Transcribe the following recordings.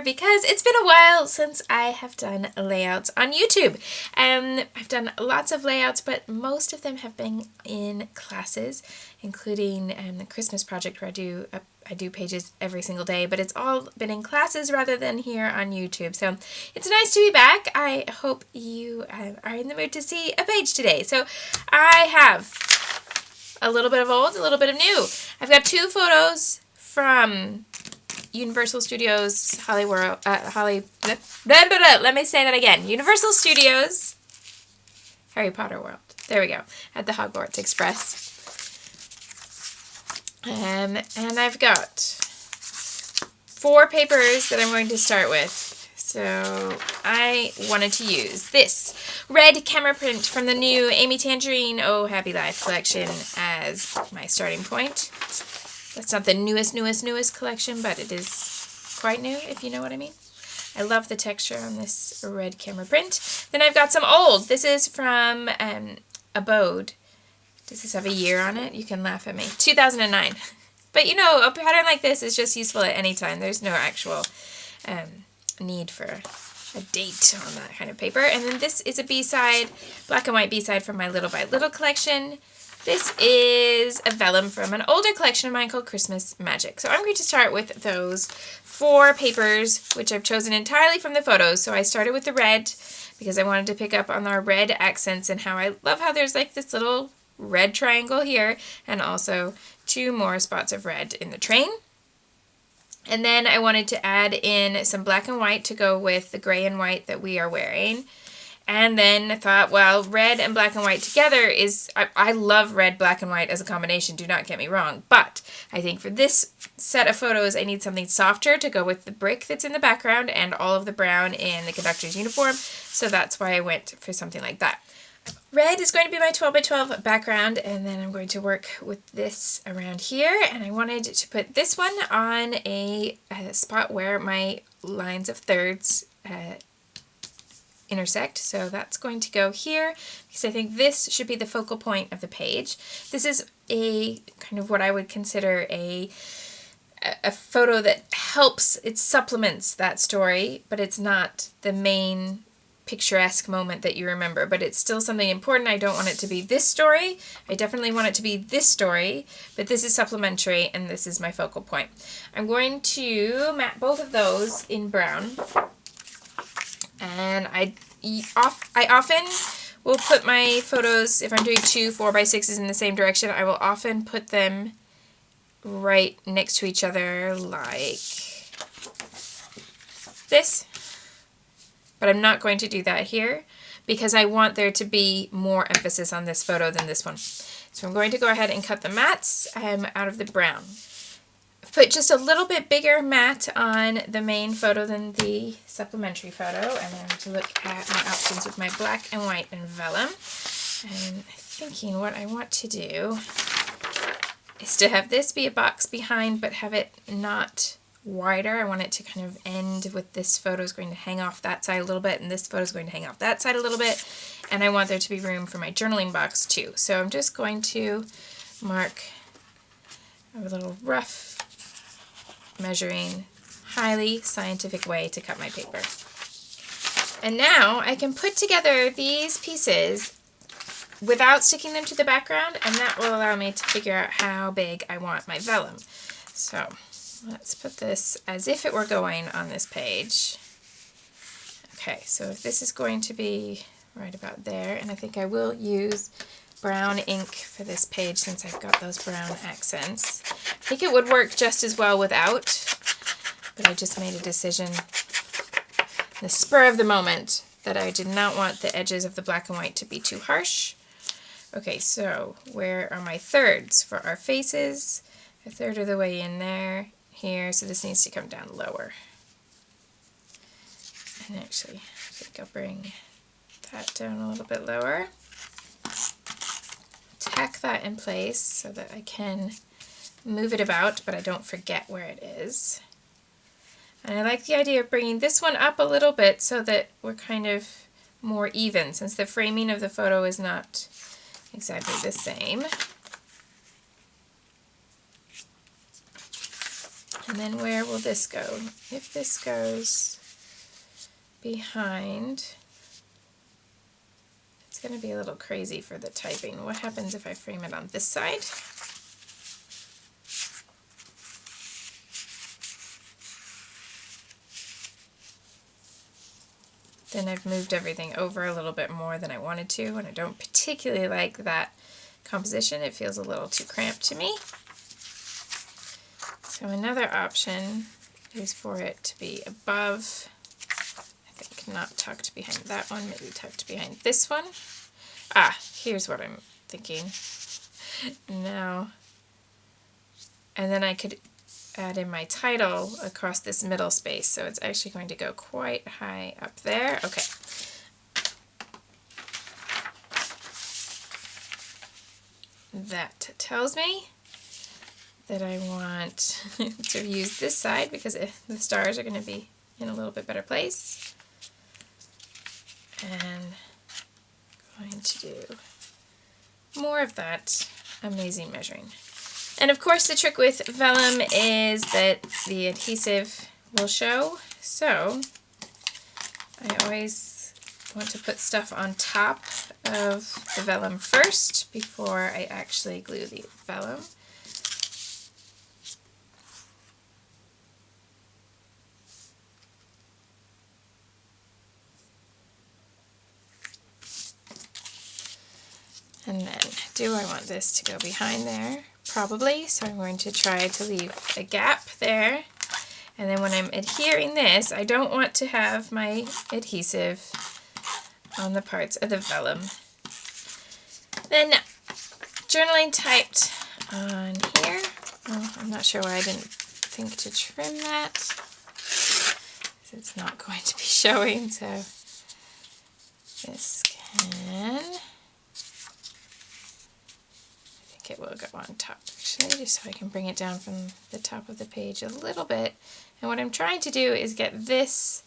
here because it's been a while since I have done layouts on YouTube. I've done lots of layouts, but most of them have been in classes, including the Christmas project where I do pages every single day, but it's all been in classes rather than here on YouTube. So it's nice to be back. I hope you are in the mood to see a page today. So I have a little bit of old, a little bit of new. I've got two photos from Universal Studios, let me say that again. Universal Studios, Harry Potter World. There we go. At the Hogwarts Express. And I've got 4 papers that I'm going to start with. So I wanted to use this red camera print from the new Amy Tangerine Oh Happy Life collection as my starting point. That's not the newest collection, but it is quite new, if you know what I mean. I love the texture on this red camera print. Then I've got some old. This is from Abode. Does this have a year on it? You can laugh at me. 2009. But you know, a pattern like this is just useful at any time. There's no actual need for a date on that kind of paper. And then this is a B-side, black and white B-side from my Little by Little collection. This is a vellum from an older collection of mine called Christmas Magic. So I'm going to start with those 4 papers, which I've chosen entirely from the photos. So I started with the red because I wanted to pick up on our red accents and how I love how there's like this little red triangle here and also 2 more spots of red in the train. And then I wanted to add in some black and white to go with the gray and white that we are wearing. And then I thought, well, red and black and white together is, I love red, black, and white as a combination, do not get me wrong. But I think for this set of photos, I need something softer to go with the brick that's in the background and all of the brown in the conductor's uniform. So that's why I went for something like that. Red is going to be my 12 by 12 background, and then I'm going to work with this around here. And I wanted to put this one on a spot where my lines of thirds intersect. So that's going to go here because I think this should be the focal point of the page. This is a kind of what I would consider a photo that helps, it supplements that story, but it's not the main picturesque moment that you remember, but it's still something important. I don't want it to be this story. I definitely want it to be this story, but this is supplementary and this is my focal point. I'm going to matte both of those in brown, and I often will put my photos, if I'm doing 2 4x6s in the same direction, I will often put them right next to each other like this. But I'm not going to do that here because I want there to be more emphasis on this photo than this one. So I'm going to go ahead and cut the mattes out of the brown. I've put just a little bit bigger matte on the main photo than the supplementary photo. And I'm going to look at my options with my black and white and vellum. And thinking what I want to do is to have this be a box behind but have it not wider. I want it to kind of end with this photo is going to hang off that side a little bit and this photo is going to hang off that side a little bit, and I want there to be room for my journaling box too. So I'm just going to mark a little rough measuring, highly scientific way to cut my paper. And now I can put together these pieces without sticking them to the background, and that will allow me to figure out how big I want my vellum. So let's put this as if it were going on this page. Okay, so if this is going to be right about there, and I think I will use brown ink for this page since I've got those brown accents. I think it would work just as well without, but I just made a decision in the spur of the moment that I did not want the edges of the black and white to be too harsh. Okay, so where are my thirds for our faces? A third of the way in there. Here, so this needs to come down lower. And actually, I think I'll bring that down a little bit lower. Tack that in place so that I can move it about, but I don't forget where it is. And I like the idea of bringing this one up a little bit so that we're kind of more even, since the framing of the photo is not exactly the same. And then where will this go? If this goes behind, it's going to be a little crazy for the typing. What happens if I frame it on this side? Then I've moved everything over a little bit more than I wanted to, and I don't particularly like that composition. It feels a little too cramped to me. So another option is for it to be above, I think not tucked behind that one, maybe tucked behind this one. Ah, here's what I'm thinking. Now, and then I could add in my title across this middle space, so it's actually going to go quite high up there. Okay. That tells me that I want to use this side because the stars are going to be in a little bit better place. And I'm going to do more of that amazing measuring. And of course the trick with vellum is that the adhesive will show, so I always want to put stuff on top of the vellum first before I actually glue the vellum. And then, do I want this to go behind there? Probably, so I'm going to try to leave a gap there. And then when I'm adhering this, I don't want to have my adhesive on the parts of the vellum. Then, journaling typed on here. Oh, I'm not sure why I didn't think to trim that. It's not going to be showing, so this can... it will go on top actually, just so I can bring it down from the top of the page a little bit. And what I'm trying to do is get this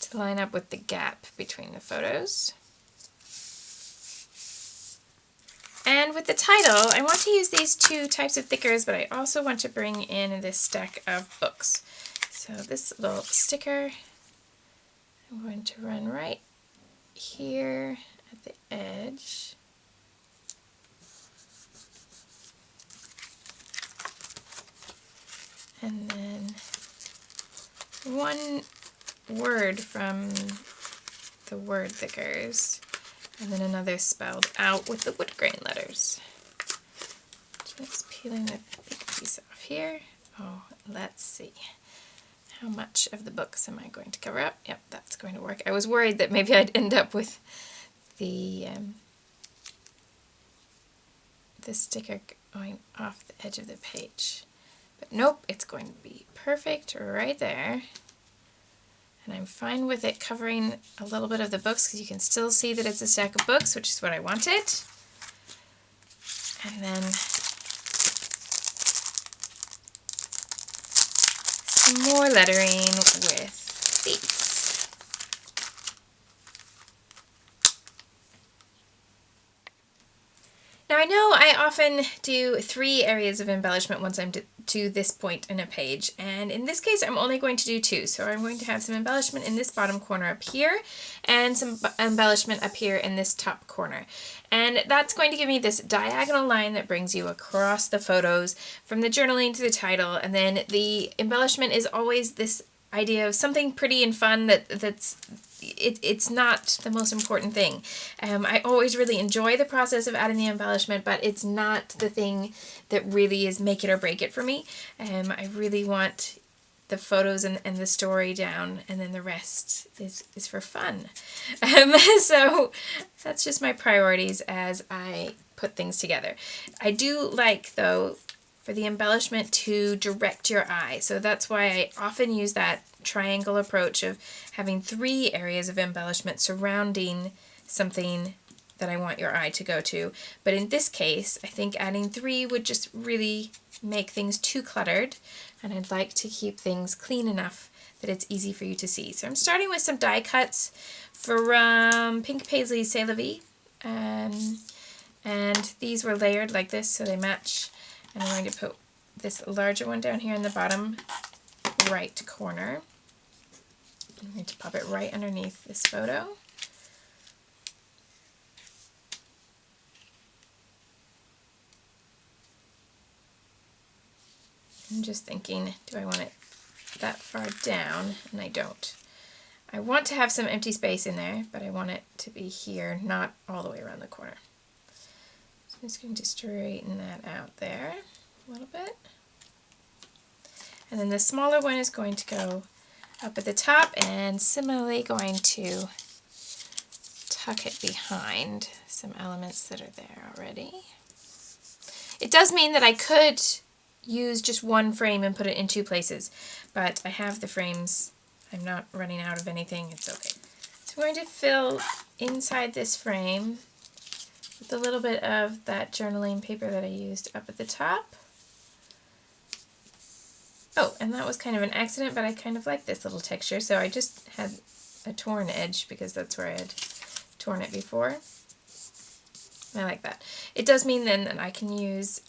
to line up with the gap between the photos. And with the title, I want to use these two types of thickers, but I also want to bring in this stack of books. So this little sticker, I'm going to run right here at the edge. And then one word from the word thickers, and then another spelled out with the wood grain letters. Just peeling the big piece off here. Oh, let's see. How much of the books am I going to cover up? Yep, that's going to work. I was worried that maybe I'd end up with the sticker going off the edge of the page. But nope, it's going to be perfect right there. And I'm fine with it covering a little bit of the books because you can still see that it's a stack of books, which is what I wanted. And then some more lettering with these. Now I know I often do 3 areas of embellishment once I'm to this point in a page, and in this case I'm only going to do 2. So I'm going to have some embellishment in this bottom corner up here and some embellishment up here in this top corner. And that's going to give me this diagonal line that brings you across the photos from the journaling to the title, and then the embellishment is always this idea of something pretty and fun it's not the most important thing. I always really enjoy the process of adding the embellishment, but it's not the thing that really is make it or break it for me. I really want the photos and the story down, and then the rest is for fun. So that's just my priorities as I put things together. I do like, though, for the embellishment to direct your eye. So that's why I often use that triangle approach of having 3 areas of embellishment surrounding something that I want your eye to go to. But in this case, I think adding 3 would just really make things too cluttered, and I'd like to keep things clean enough that it's easy for you to see. So I'm starting with some die cuts from Pink Paisley's C'est La Vie, and these were layered like this so they match. And I'm going to put this larger one down here in the bottom right corner. I'm going to pop it right underneath this photo. I'm just thinking, do I want it that far down? And I don't. I want to have some empty space in there, but I want it to be here, not all the way around the corner. So I'm just going to straighten that out there a little bit. And then the smaller one is going to go up at the top and similarly going to tuck it behind some elements that are there already. It does mean that I could use just one frame and put it in two places, but I have the frames. I'm not running out of anything. It's okay. So I'm going to fill inside this frame with a little bit of that journaling paper that I used up at the top. Oh, and that was kind of an accident, but I kind of like this little texture, so I just had a torn edge because that's where I had torn it before. I like that. It does mean then that I can use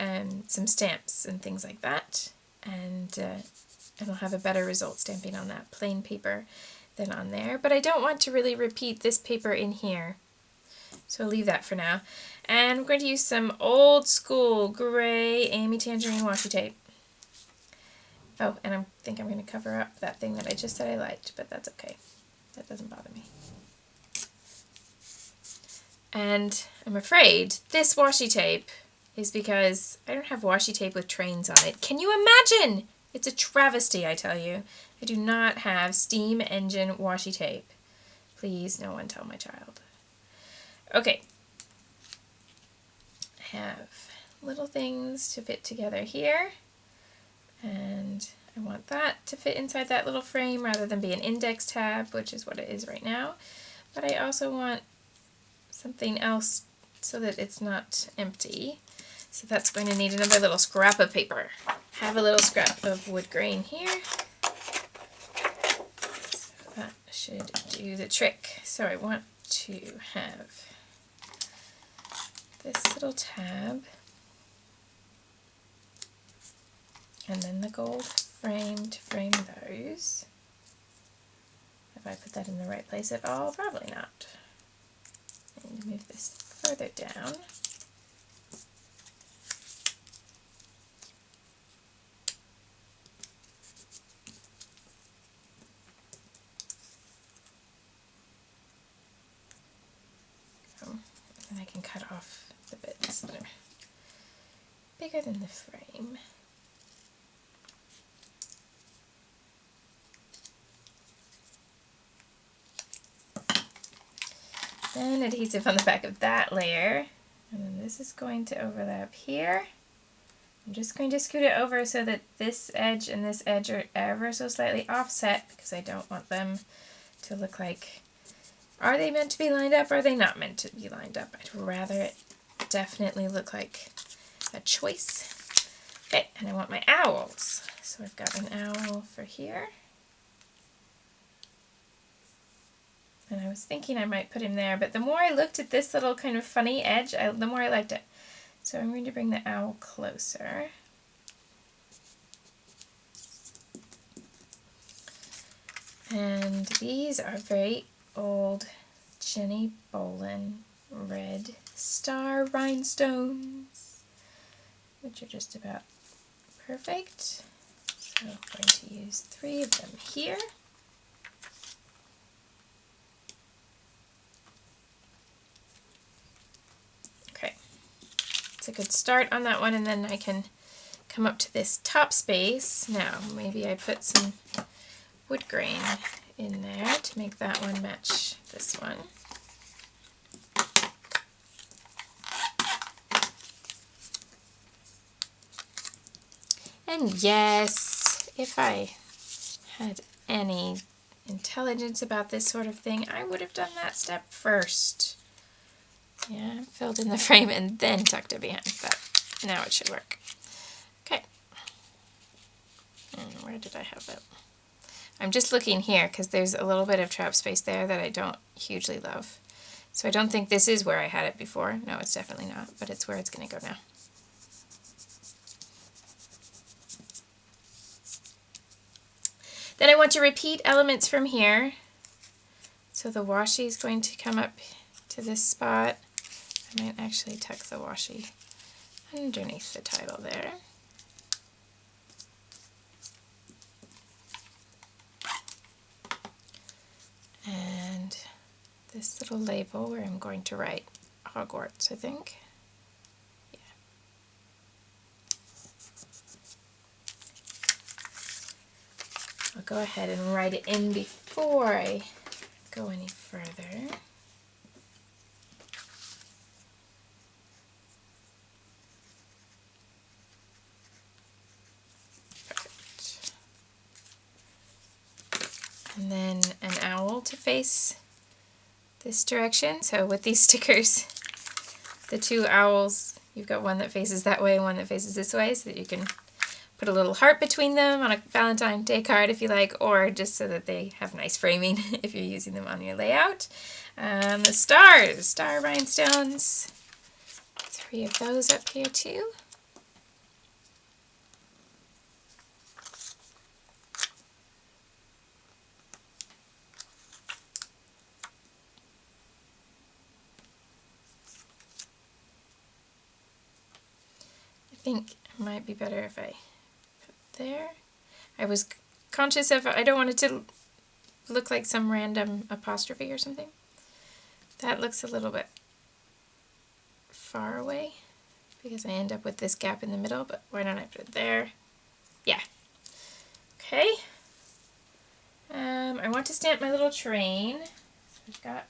some stamps and things like that, and I'll have a better result stamping on that plain paper than on there. But I don't want to really repeat this paper in here, so I'll leave that for now. And I'm going to use some old school gray Amy Tangerine washi tape. Oh, and I think I'm going to cover up that thing that I just said I liked, but that's okay. That doesn't bother me. And I'm afraid this washi tape is because I don't have washi tape with trains on it. Can you imagine? It's a travesty, I tell you. I do not have steam engine washi tape. Please, no one tell my child. Okay. I have little things to fit together here. And I want that to fit inside that little frame rather than be an index tab, which is what it is right now. But I also want something else so that it's not empty. So that's going to need another little scrap of paper. Have a little scrap of wood grain here. So that should do the trick. So I want to have this little tab and then the gold frame to frame those. Have I put that in the right place at all? Probably not. I need to move this further down. And I can cut off the bits that are bigger than the frame. Then adhesive on the back of that layer, and then this is going to overlap here. I'm just going to scoot it over so that this edge and this edge are ever so slightly offset because I don't want them to look like, are they meant to be lined up or are they not meant to be lined up? I'd rather it definitely look like a choice. Okay, and I want my owls. So I've got an owl for here. And I was thinking I might put him there, but the more I looked at this little kind of funny edge, the more I liked it. So I'm going to bring the owl closer. And these are very old Jenny Bolin red star rhinestones, which are just about perfect. So I'm going to use 3 of them here. Okay, it's a good start on that one, and then I can come up to this top space. Now, maybe I put some wood grain in there to make that one match this one. And yes, if I had any intelligence about this sort of thing, I would have done that step first. Yeah, filled in the frame and then tucked it behind, but now it should work. Okay. And where did I have it? I'm just looking here because there's a little bit of trap space there that I don't hugely love. So I don't think this is where I had it before. No, it's definitely not, but it's where it's going to go now. Then I want to repeat elements from here. So the washi is going to come up to this spot. I might actually tuck the washi underneath the title there. And this little label where I'm going to write Hogwarts, I think. Yeah. I'll go ahead and write it in before I go any further. Perfect. And then an owl to face this direction. So with these stickers, the two owls, you've got one that faces that way and one that faces this way, so that you can put a little heart between them on a Valentine's Day card if you like, or just so that they have nice framing if you're using them on your layout. The stars, star rhinestones, 3 of those up here too. I think it might be better if I put there. I was conscious of, I don't want it to look like some random apostrophe or something. That looks a little bit far away because I end up with this gap in the middle, but why don't I put it there? Yeah. Okay. I want to stamp my little train. So I've got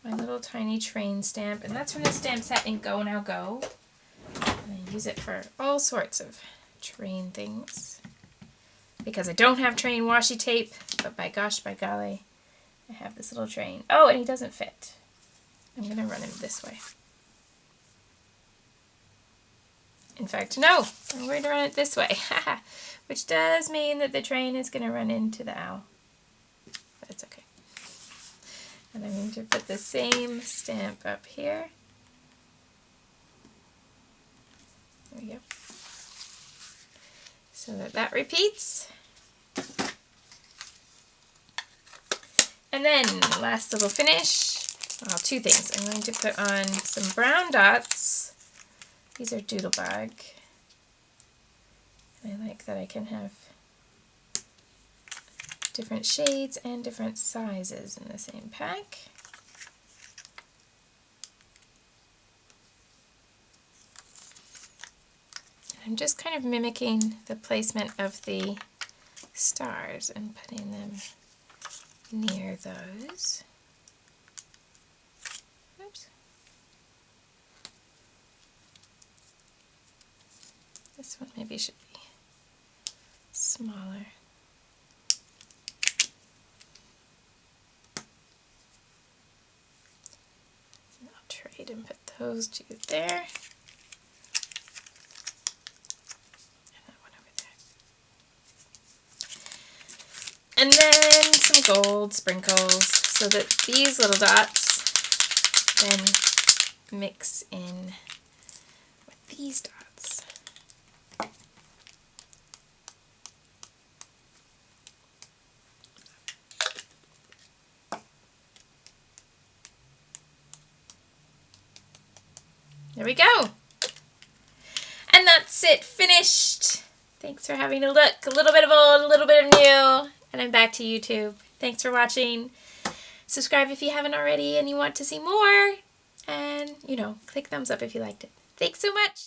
my little tiny train stamp, and that's from the stamp set in Go Now Go. And I use it for all sorts of train things. Because I don't have train washi tape, but by gosh, by golly, I have this little train. Oh, and he doesn't fit. I'm going to run him this way. In fact, no, I'm going to run it this way. Which does mean that the train is going to run into the owl. But it's okay. And I'm going to put the same stamp up here. There we go. So that that repeats. And then last little finish, well, 2 things. I'm going to put on some brown dots. These are Doodlebug. And I like that I can have different shades and different sizes in the same pack. I'm just kind of mimicking the placement of the stars and putting them near those. Oops. This one maybe should be smaller. And I'll trade and put those 2 there. And then some gold sprinkles so that these little dots then mix in with these dots. There we go. And that's it, finished. Thanks for having a look. A little bit of old, a little bit of new. And I'm back to YouTube. Thanks for watching. Subscribe if you haven't already and you want to see more. And, you know, click thumbs up if you liked it. Thanks so much.